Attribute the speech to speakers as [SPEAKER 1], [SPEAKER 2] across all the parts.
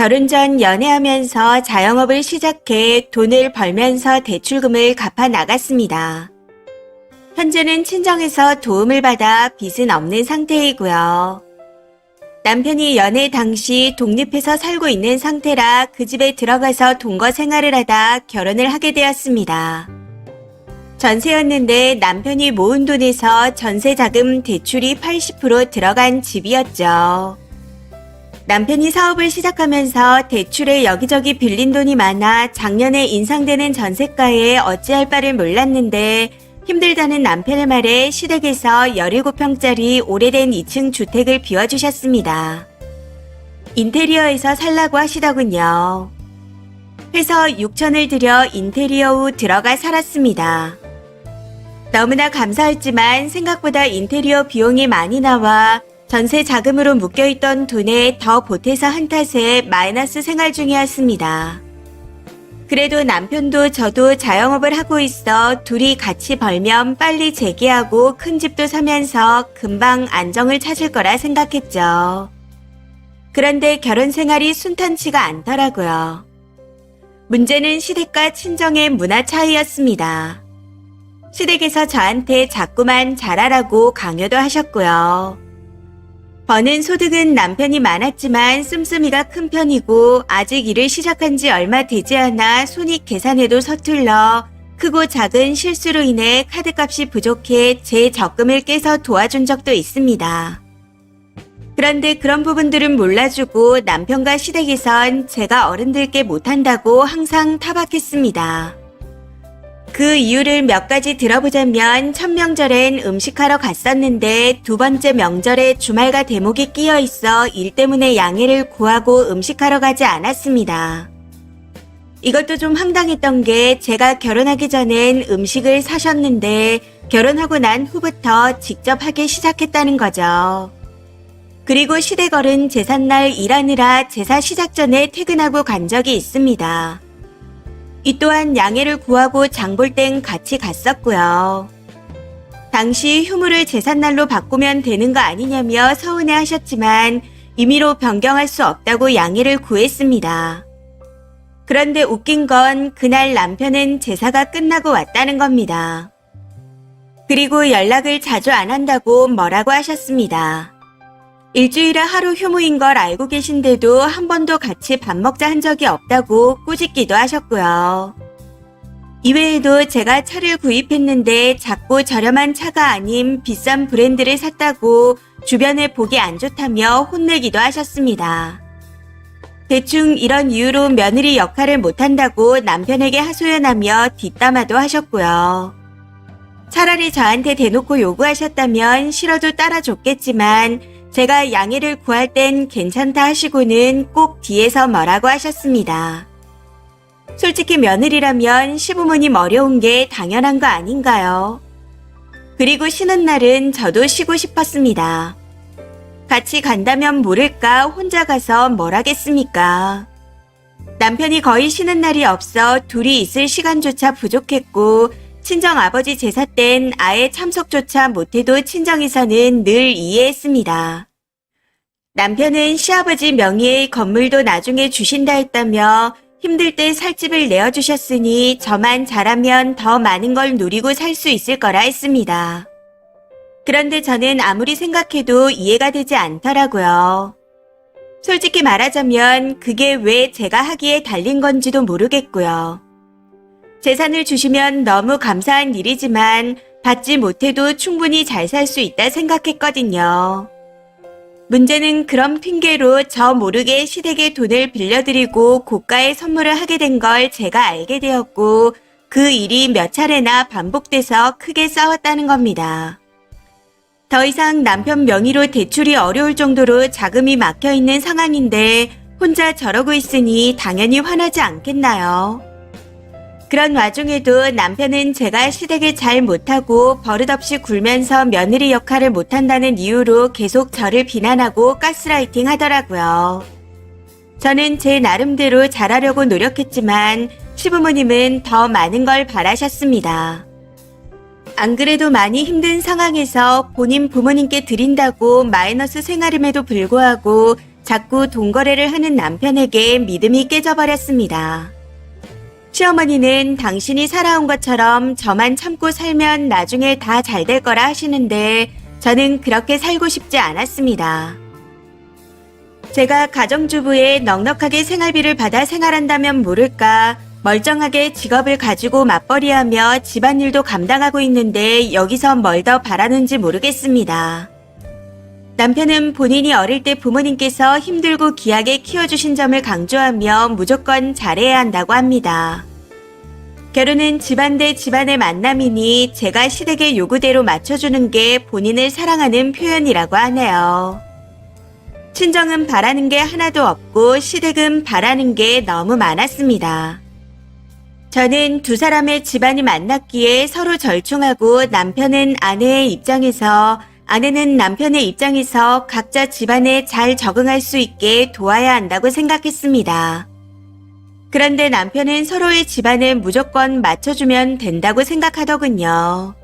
[SPEAKER 1] 결혼 전 연애하면서 자영업을 시작해 돈을 벌면서 대출금을 갚아 나갔습니다. 현재는 친정에서 도움을 받아 빚은 없는 상태이고요. 남편이 연애 당시 독립해서 살고 있는 상태라 그 집에 들어가서 동거 생활을 하다 결혼을 하게 되었습니다. 전세였는데 남편이 모은 돈에서 전세 자금 대출이 80% 들어간 집이었죠. 남편이 사업을 시작하면서 대출에 여기저기 빌린 돈이 많아 작년에 인상되는 전세가에 어찌할 바를 몰랐는데 힘들다는 남편의 말에 시댁에서 17평짜리 오래된 2층 주택을 비워주셨습니다. 인테리어에서 살라고 하시더군요. 해서 6천을 들여 인테리어 후 들어가 살았습니다. 너무나 감사했지만 생각보다 인테리어 비용이 많이 나와 전세 자금으로 묶여있던 돈에 더 보태서 한 탓에 마이너스 생활 중이었습니다. 그래도 남편도 저도 자영업을 하고 있어 둘이 같이 벌면 빨리 재기하고 큰 집도 사면서 금방 안정을 찾을 거라 생각했죠. 그런데 결혼 생활이 순탄치가 않더라고요. 문제는 시댁과 친정의 문화 차이였습니다. 시댁에서 저한테 자꾸만 잘하라고 강요도 하셨고요. 버는 소득은 남편이 많았지만 씀씀이가 큰 편이고 아직 일을 시작한 지 얼마 되지 않아 손익 계산에도 서툴러 크고 작은 실수로 인해 카드값이 부족해 제 적금을 깨서 도와준 적도 있습니다. 그런데 그런 부분들은 몰라주고 남편과 시댁에선 제가 어른들께 못한다고 항상 타박했습니다. 그 이유를 몇 가지 들어보자면 첫 명절엔 음식하러 갔었는데 두 번째 명절에 주말과 대목이 끼어 있어 일 때문에 양해를 구하고 음식하러 가지 않았습니다. 이것도 좀 황당했던 게 제가 결혼하기 전엔 음식을 사셨는데 결혼하고 난 후부터 직접 하기 시작했다는 거죠. 그리고 시댁 어른 제삿날 일하느라 제사 시작 전에 퇴근하고 간 적이 있습니다. 이 또한 양해를 구하고 장볼 땐 같이 갔었고요. 당시 휴무를 제삿날로 바꾸면 되는 거 아니냐며 서운해 하셨지만 임의로 변경할 수 없다고 양해를 구했습니다. 그런데 웃긴 건 그날 남편은 제사가 끝나고 왔다는 겁니다. 그리고 연락을 자주 안 한다고 뭐라고 하셨습니다. 일주일에 하루 휴무인 걸 알고 계신데도 한 번도 같이 밥 먹자 한 적이 없다고 꾸짖기도 하셨고요. 이외에도 제가 차를 구입했는데 작고 저렴한 차가 아닌 비싼 브랜드를 샀다고 주변에 보기 안 좋다며 혼내기도 하셨습니다. 대충 이런 이유로 며느리 역할을 못한다고 남편에게 하소연하며 뒷담화도 하셨고요. 차라리 저한테 대놓고 요구하셨다면 싫어도 따라줬겠지만 제가 양해를 구할 땐 괜찮다 하시고는 꼭 뒤에서 뭐라고 하셨습니다. 솔직히 며느리라면 시부모님 어려운 게 당연한 거 아닌가요? 그리고 쉬는 날은 저도 쉬고 싶었습니다. 같이 간다면 모를까 혼자 가서 뭘 하겠습니까? 남편이 거의 쉬는 날이 없어 둘이 있을 시간조차 부족했고 친정 아버지 제사 땐 아예 참석조차 못해도 친정에서는 늘 이해했습니다. 남편은 시아버지 명의의 건물도 나중에 주신다 했다며 힘들 때 살 집을 내어주셨으니 저만 잘하면 더 많은 걸 누리고 살 수 있을 거라 했습니다. 그런데 저는 아무리 생각해도 이해가 되지 않더라고요. 솔직히 말하자면 그게 왜 제가 하기에 달린 건지도 모르겠고요. 재산을 주시면 너무 감사한 일이지만 받지 못해도 충분히 잘 살 수 있다 생각했거든요. 문제는 그런 핑계로 저 모르게 시댁에 돈을 빌려드리고 고가의 선물을 하게 된 걸 제가 알게 되었고 그 일이 몇 차례나 반복돼서 크게 싸웠다는 겁니다. 더 이상 남편 명의로 대출이 어려울 정도로 자금이 막혀있는 상황인데 혼자 저러고 있으니 당연히 화나지 않겠나요? 그런 와중에도 남편은 제가 시댁을 잘 못하고 버릇없이 굴면서 며느리 역할을 못한다는 이유로 계속 저를 비난하고 가스라이팅 하더라고요. 저는 제 나름대로 잘하려고 노력했지만 시부모님은 더 많은 걸 바라셨습니다. 안 그래도 많이 힘든 상황에서 본인 부모님께 드린다고 마이너스 생활임에도 불구하고 자꾸 돈거래를 하는 남편에게 믿음이 깨져버렸습니다. 시어머니는 당신이 살아온 것처럼 저만 참고 살면 나중에 다 잘 될 거라 하시는데 저는 그렇게 살고 싶지 않았습니다. 제가 가정주부에 넉넉하게 생활비를 받아 생활한다면 모를까 멀쩡하게 직업을 가지고 맞벌이하며 집안일도 감당하고 있는데 여기서 뭘 더 바라는지 모르겠습니다. 남편은 본인이 어릴 때 부모님께서 힘들고 귀하게 키워주신 점을 강조하며 무조건 잘해야 한다고 합니다. 결혼은 집안 대 집안의 만남이니 제가 시댁의 요구대로 맞춰주는 게 본인을 사랑하는 표현이라고 하네요. 친정은 바라는 게 하나도 없고 시댁은 바라는 게 너무 많았습니다. 저는 두 사람의 집안이 만났기에 서로 절충하고 남편은 아내의 입장에서 아내는 남편의 입장에서 각자 집안에 잘 적응할 수 있게 도와야 한다고 생각했습니다. 그런데 남편은 서로의 집안에 무조건 맞춰주면 된다고 생각하더군요.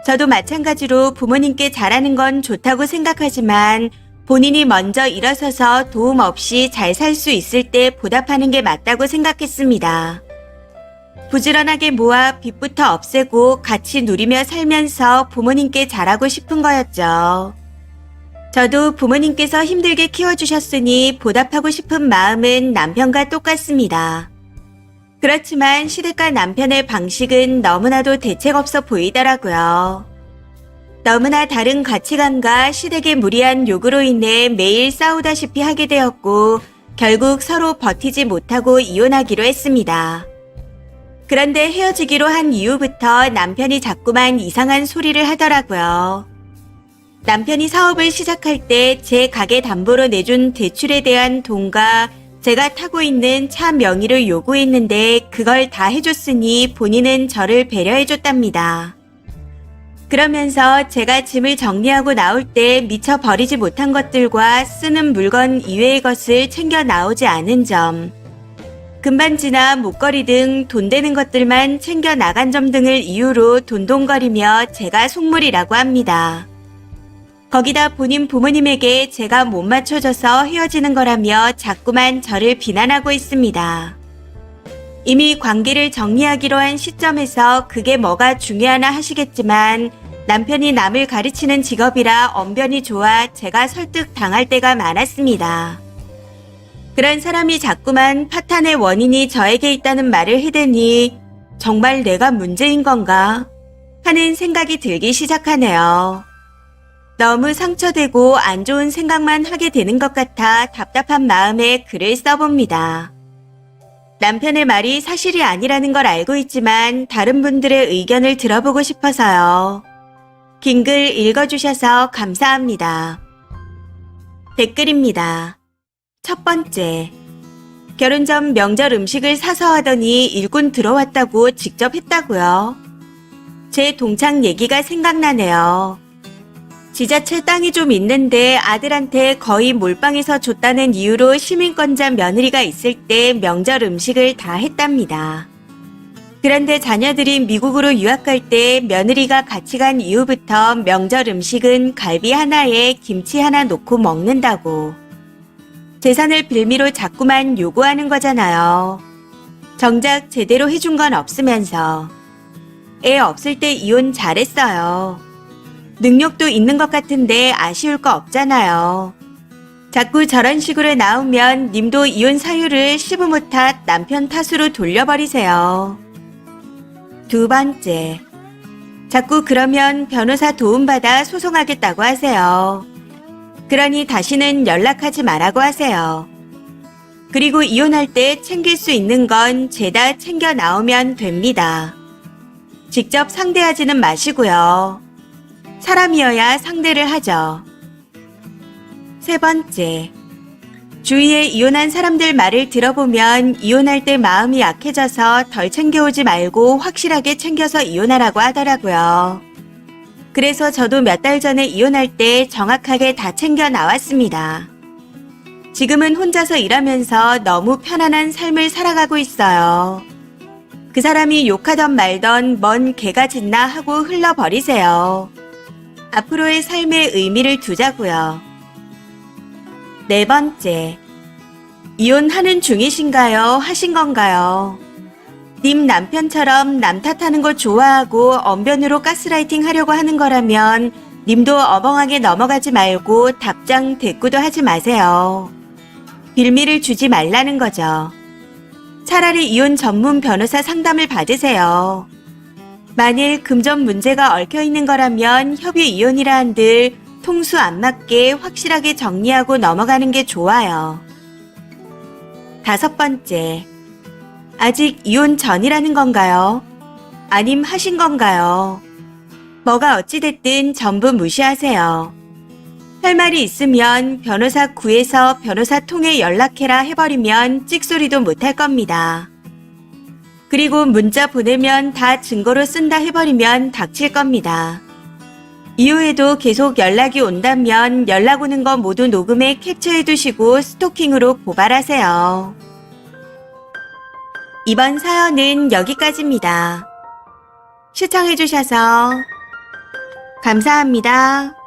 [SPEAKER 1] 저도 마찬가지로 부모님께 잘하는 건 좋다고 생각하지만 본인이 먼저 일어서서 도움 없이 잘 살 수 있을 때 보답하는 게 맞다고 생각했습니다. 부지런하게 모아 빚부터 없애고 같이 누리며 살면서 부모님께 잘하고 싶은 거였죠. 저도 부모님께서 힘들게 키워주셨으니 보답하고 싶은 마음은 남편과 똑같습니다. 그렇지만 시댁과 남편의 방식은 너무나도 대책 없어 보이더라고요. 너무나 다른 가치관과 시댁의 무리한 요구로 인해 매일 싸우다시피 하게 되었고 결국 서로 버티지 못하고 이혼하기로 했습니다. 그런데 헤어지기로 한 이후부터 남편이 자꾸만 이상한 소리를 하더라고요. 남편이 사업을 시작할 때 제 가게 담보로 내준 대출에 대한 돈과 제가 타고 있는 차 명의를 요구했는데 그걸 다 해줬으니 본인은 저를 배려해줬답니다. 그러면서 제가 짐을 정리하고 나올 때 미처 버리지 못한 것들과 쓰는 물건 이외의 것을 챙겨 나오지 않은 점, 금반지나 목걸이 등 돈 되는 것들만 챙겨 나간 점 등을 이유로 돈돈거리며 제가 속물이라고 합니다. 거기다 본인 부모님에게 제가 못 맞춰줘서 헤어지는 거라며 자꾸만 저를 비난하고 있습니다. 이미 관계를 정리하기로 한 시점에서 그게 뭐가 중요하나 하시겠지만 남편이 남을 가르치는 직업이라 언변이 좋아 제가 설득당할 때가 많았습니다. 그런 사람이 자꾸만 파탄의 원인이 저에게 있다는 말을 해대니 정말 내가 문제인 건가 하는 생각이 들기 시작하네요. 너무 상처되고 안 좋은 생각만 하게 되는 것 같아 답답한 마음에 글을 써봅니다. 남편의 말이 사실이 아니라는 걸 알고 있지만 다른 분들의 의견을 들어보고 싶어서요. 긴 글 읽어주셔서 감사합니다. 댓글입니다. 첫 번째, 결혼 전 명절 음식을 사서 하더니 일꾼 들어왔다고 직접 했다고요. 제 동창 얘기가 생각나네요. 지자체 땅이 좀 있는데 아들한테 거의 몰빵해서 줬다는 이유로 시민권자 며느리가 있을 때 명절 음식을 다 했답니다. 그런데 자녀들이 미국으로 유학갈 때 며느리가 같이 간 이후부터 명절 음식은 갈비 하나에 김치 하나 놓고 먹는다고. 재산을 빌미로 자꾸만 요구하는 거잖아요. 정작 제대로 해준 건 없으면서. 애 없을 때 이혼 잘했어요. 능력도 있는 것 같은데 아쉬울 거 없잖아요. 자꾸 저런 식으로 나오면 님도 이혼 사유를 시부모 탓, 남편 탓으로 돌려버리세요. 두 번째, 자꾸 그러면 변호사 도움받아 소송하겠다고 하세요. 그러니 다시는 연락하지 말라고 하세요. 그리고 이혼할 때 챙길 수 있는 건 죄다 챙겨 나오면 됩니다. 직접 상대하지는 마시고요. 사람이어야 상대를 하죠. 세 번째, 주위에 이혼한 사람들 말을 들어보면 이혼할 때 마음이 약해져서 덜 챙겨오지 말고 확실하게 챙겨서 이혼하라고 하더라고요. 그래서 저도 몇 달 전에 이혼할 때 정확하게 다 챙겨 나왔습니다. 지금은 혼자서 일하면서 너무 편안한 삶을 살아가고 있어요. 그 사람이 욕하던 말던 뭔 개가 짖나 하고 흘러버리세요. 앞으로의 삶에 의미를 두자고요. 네 번째, 이혼하는 중이신가요? 하신 건가요? 님 남편처럼 남 탓하는 거 좋아하고 언변으로 가스라이팅 하려고 하는 거라면 님도 어벙하게 넘어가지 말고 답장 대꾸도 하지 마세요. 빌미를 주지 말라는 거죠. 차라리 이혼 전문 변호사 상담을 받으세요. 만일 금전 문제가 얽혀 있는 거라면 협의 이혼이라 한들 통수 안 맞게 확실하게 정리하고 넘어가는 게 좋아요. 다섯 번째, 아직 이혼 전이라는 건가요? 아님 하신 건가요? 뭐가 어찌됐든 전부 무시하세요. 할 말이 있으면 변호사 구해서 변호사 통해 연락해라 해버리면 찍소리도 못할 겁니다. 그리고 문자 보내면 다 증거로 쓴다 해버리면 닥칠 겁니다. 이후에도 계속 연락이 온다면 연락 오는 거 모두 녹음해 캡처해 두시고 스토킹으로 고발하세요. 이번 사연은 여기까지입니다. 시청해주셔서 감사합니다.